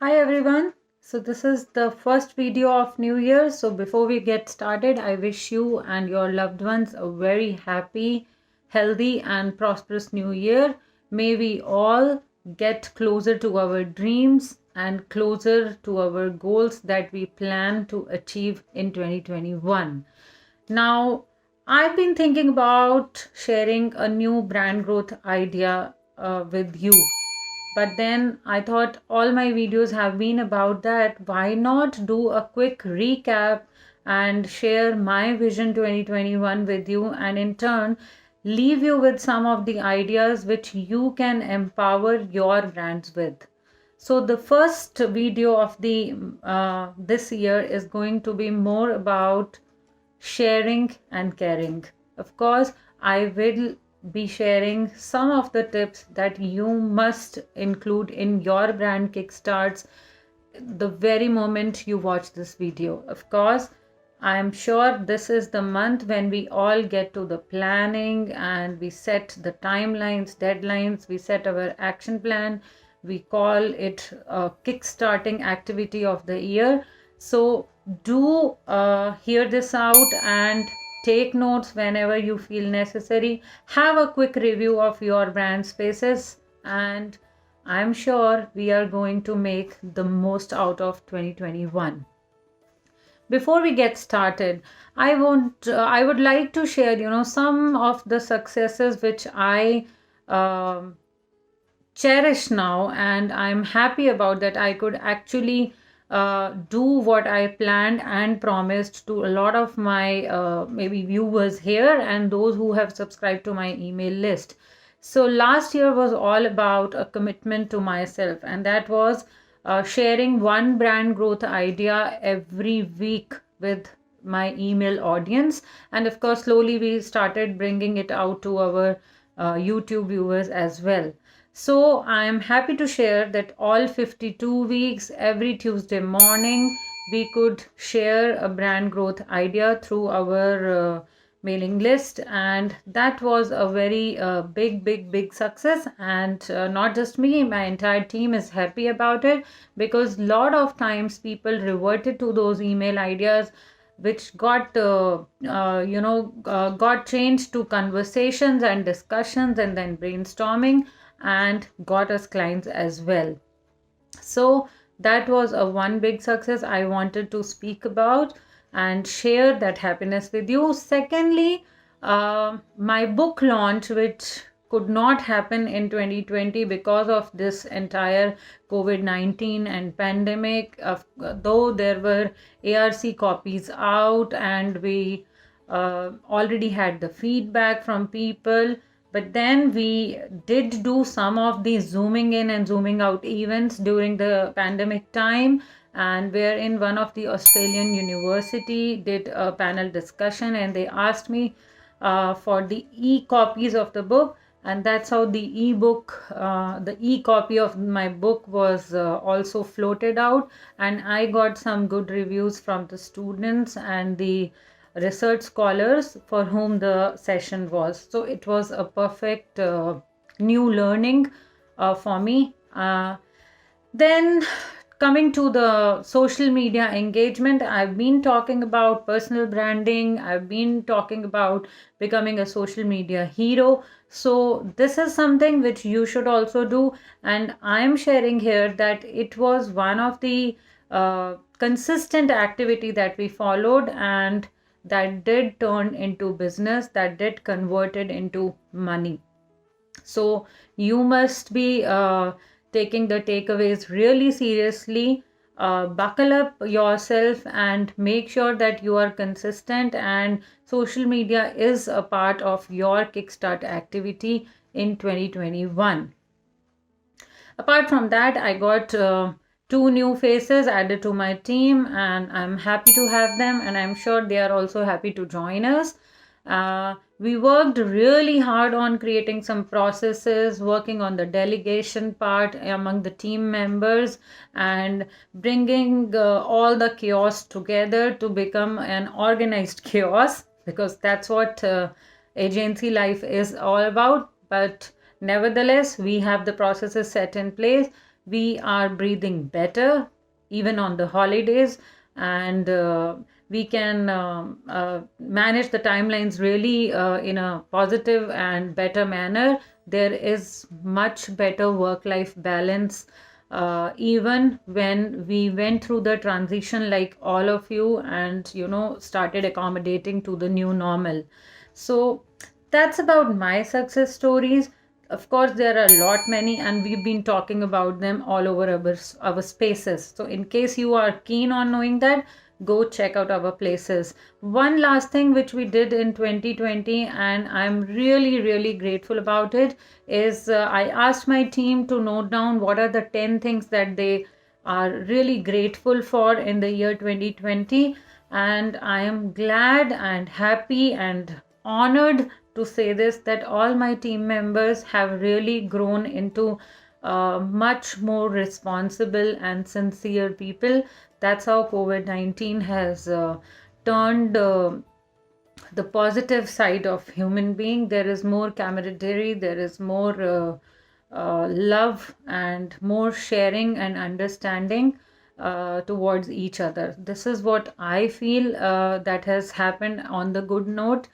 Hi everyone. So this is the first video of New Year. So before we get started, I wish you and your loved ones a very happy, healthy and prosperous New Year. May we all get closer to our dreams and closer to our goals that we plan to achieve in 2021. Now, I've been thinking about sharing a new brand growth idea with you. But then I thought all my videos have been about that. Why not do a quick recap and share my Vision 2021 with you, and in turn leave you with some of the ideas which you can empower your brands with. So the first video of the this year is going to be more about sharing and caring. Of course, I will be sharing some of the tips that you must include in your brand kickstarts the very moment you watch this video. Of course, I am sure this is the month when we all get to the planning and we set the timelines, deadlines, we set our action plan. We call it a kickstarting activity of the year. So do hear this out and take notes whenever you feel necessary. Have a quick review of your brand spaces, and I'm sure we are going to make the most out of 2021. Before we get started, I would like to share, some of the successes which I cherish now, and I'm happy about that. I could actually do what I planned and promised to a lot of my maybe viewers here and those who have subscribed to my email list. So last year was all about a commitment to myself, and that was sharing one brand growth idea every week with my email audience. And of course, slowly we started bringing it out to our YouTube viewers as well. So I am happy to share that all 52 weeks, every Tuesday morning, we could share a brand growth idea through our mailing list, and that was a very big success. And not just me, my entire team is happy about it, because a lot of times people reverted to those email ideas which got got changed to conversations and discussions and then brainstorming, and got us clients as well. So that was a one big success I wanted to speak about and share that happiness with you. Secondly, my book launch, which could not happen in 2020 because of this entire COVID-19 and pandemic, though there were ARC copies out and we already had the feedback from people. But then we did do some of these zooming in and zooming out events during the pandemic time, and wherein one of the Australian university did a panel discussion and they asked me for the e-copies of the book, and that's how the e-book, the e-copy of my book was also floated out, and I got some good reviews from the students and the research scholars for whom the session was. So it was a perfect new learning for me. Then coming to the social media engagement, I've been talking about personal branding. I've been talking about becoming a social media hero. So this is something which you should also do. And I'm sharing here that it was one of the consistent activity that we followed, and that did turn into business, that did converted into money. So you must be taking the takeaways really seriously. Buckle up yourself and make sure that you are consistent, and social media is a part of your Kickstart activity in 2021. Apart from that, I got two new faces added to my team, and I'm happy to have them, and I'm sure they are also happy to join us. We worked really hard on creating some processes, working on the delegation part among the team members, and bringing all the chaos together to become an organized chaos, because that's what agency life is all about. But nevertheless, we have the processes set in place. we are breathing better even on the holidays, and we can manage the timelines really in a positive and better manner. There is much better work-life balance, even when we went through the transition like all of you, and started accommodating to the new normal. So that's about my success stories. Of course, there are a lot many, and we've been talking about them all over our spaces. So in case you are keen on knowing that, go check out our places. One last thing which we did in 2020, and I'm really, really grateful about it, is I asked my team to note down what are the 10 things that they are really grateful for in the year 2020. And I am glad and happy and honored to say this, that all my team members have really grown into much more responsible and sincere people. That's how COVID-19 has turned the positive side of human being. There is more camaraderie, there is more love and more sharing and understanding towards each other. This is what I feel that has happened on the good note.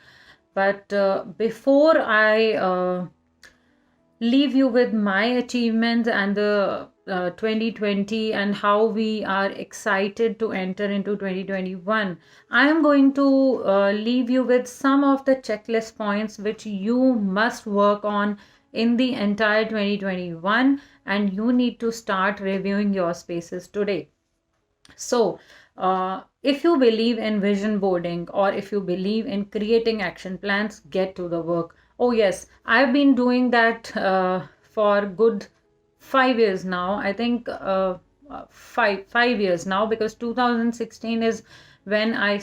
But before I leave you with my achievements and the 2020 and how we are excited to enter into 2021, I am going to leave you with some of the checklist points which you must work on in the entire 2021, and you need to start reviewing your spaces today. So, if you believe in vision boarding, or if you believe in creating action plans, get to the work. Oh, yes, I've been doing that for good 5 years now. I think 5 years now, because 2016 is when I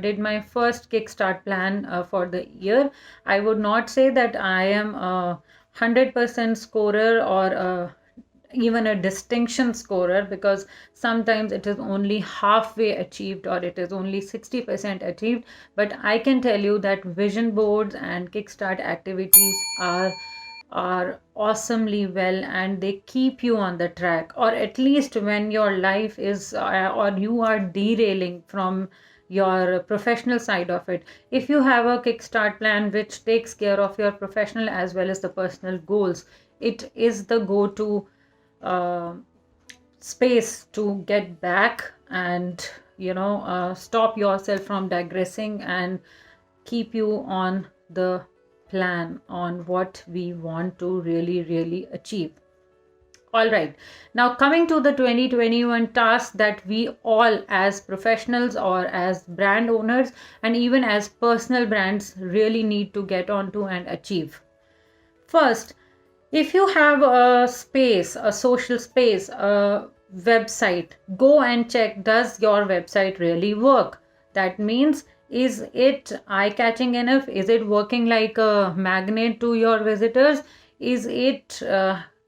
did my first Kickstart plan for the year. I would not say that I am a 100% scorer or even a distinction scorer, because sometimes it is only halfway achieved or it is only 60% achieved. But I can tell you that vision boards and Kickstart activities are awesomely well, and they keep you on the track, or at least when your life is or you are derailing from your professional side of it. If you have a Kickstart plan which takes care of your professional as well as the personal goals, it is the go-to space to get back and stop yourself from digressing and keep you on the plan on what we want to really achieve. All right, now coming to the 2021 task that we all as professionals or as brand owners and even as personal brands really need to get onto and achieve. First, if you have a space, a social space, a website, go and check, does your website really work? That means, is it eye-catching enough? Is it working like a magnet to your visitors? Is it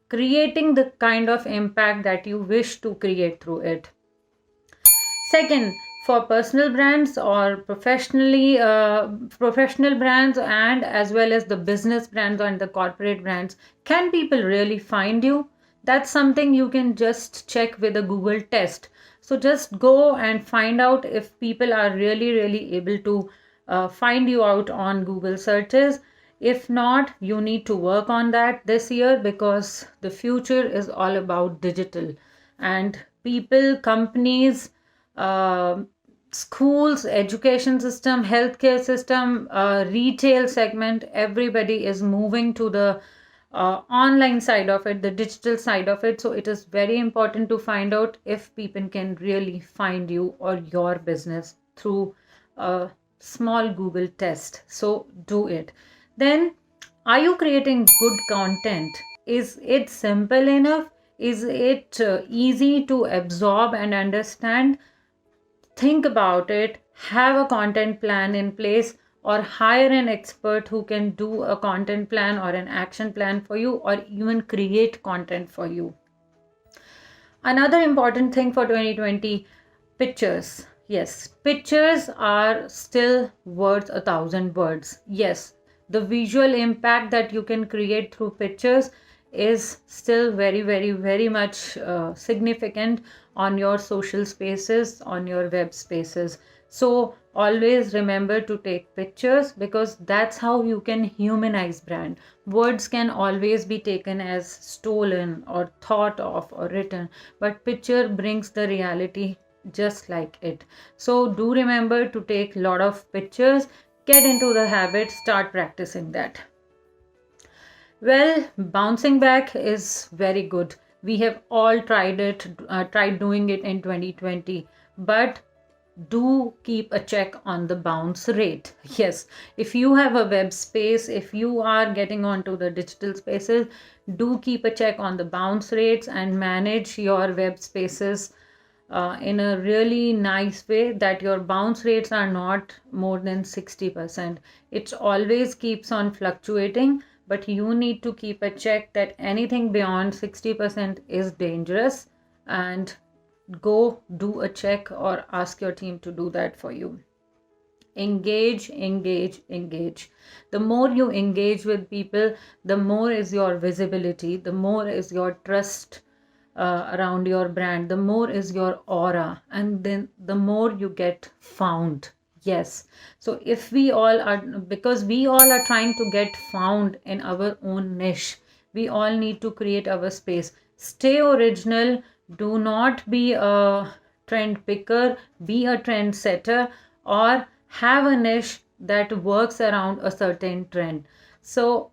creating the kind of impact that you wish to create through it? Second, for personal brands or professional brands, and as well as the business brands and the corporate brands, can people really find you? That's something you can just check with a Google test. So just go and find out if people are really able to find you out on Google searches. If not, you need to work on that this year, because the future is all about digital, and people, companies, schools, education system, healthcare system, retail segment, everybody is moving to the online side of it, the digital side of it. So it is very important to find out if people can really find you or your business through a small Google test. So do it. Then, are you creating good content? Is it simple enough? Is it easy to absorb and understand? Think about it, have a content plan in place, or hire an expert who can do a content plan or an action plan for you, or even create content for you. Another important thing for 2020, pictures. Yes, pictures are still worth 1,000 words. Yes, the visual impact that you can create through pictures is still very, very, very much significant on your social spaces, on your web spaces. So always remember to take pictures, because that's how you can humanize brand. Words can always be taken as stolen or thought of or written, but picture brings the reality just like it. So do remember to take a lot of pictures. Get into the habit, start practicing that. Well, bouncing back is very good. We have all tried it, tried doing it in 2020, but do keep a check on the bounce rate. Yes, if you have a web space, if you are getting onto the digital spaces, do keep a check on the bounce rates and manage your web spaces in a really nice way, that your bounce rates are not more than 60%. It always keeps on fluctuating, but you need to keep a check that anything beyond 60% is dangerous, and go do a check or ask your team to do that for you. Engage, engage, engage. The more you engage with people, the more is your visibility, the more is your trust around your brand, the more is your aura, and then the more you get found. Yes. So if we all are, because we all are trying to get found in our own niche, we all need to create our space. Stay original. Do not be a trend picker, be a trend setter, or have a niche that works around a certain trend. So,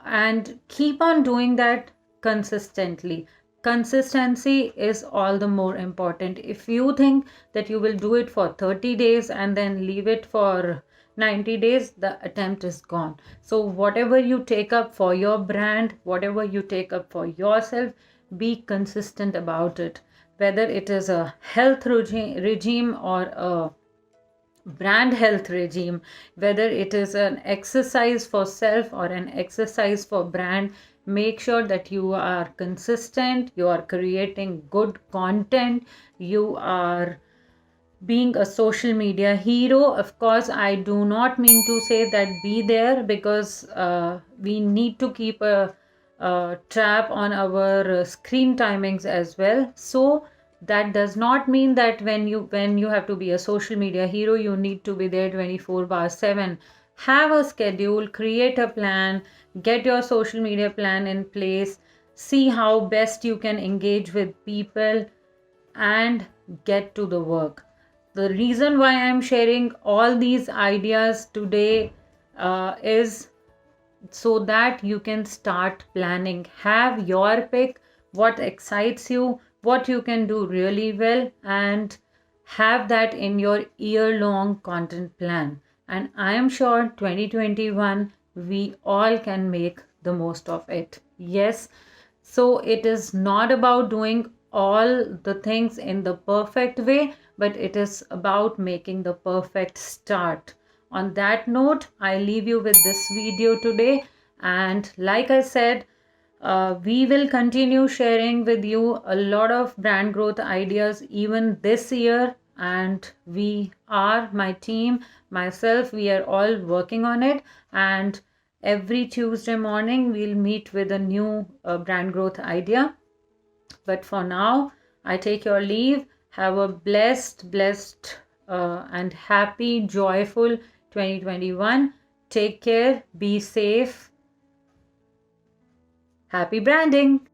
and keep on doing that consistently. Consistency is all the more important. If you think that you will do it for 30 days and then leave it for 90 days, the attempt is gone. So whatever you take up for your brand, whatever you take up for yourself, be consistent about it. Whether it is a health regime or a brand health regime, whether it is an exercise for self or an exercise for brand, make sure that you are consistent, you are creating good content, you are being a social media hero. Of course, I do not mean to say that be there, because we need to keep a trap on our screen timings as well. So that does not mean that when you have to be a social media hero, you need to be there 24/7. Have a schedule, create a plan, get your social media plan in place, see how best you can engage with people, and get to the work. The reason why I'm sharing all these ideas today is so that you can start planning. Have your pick, what excites you, what you can do really well, and have that in your year-long content plan. And I am sure 2021 we all can make the most of it. Yes, so it is not about doing all the things in the perfect way, but it is about making the perfect start. On that note, I leave you with this video today. And like I said, we will continue sharing with you a lot of brand growth ideas even this year. And we are, my team, myself, we are all working on it. And every Tuesday morning, we'll meet with a new brand growth idea. But for now, I take your leave. Have a blessed, and happy, joyful 2021. Take care. Be safe. Happy branding.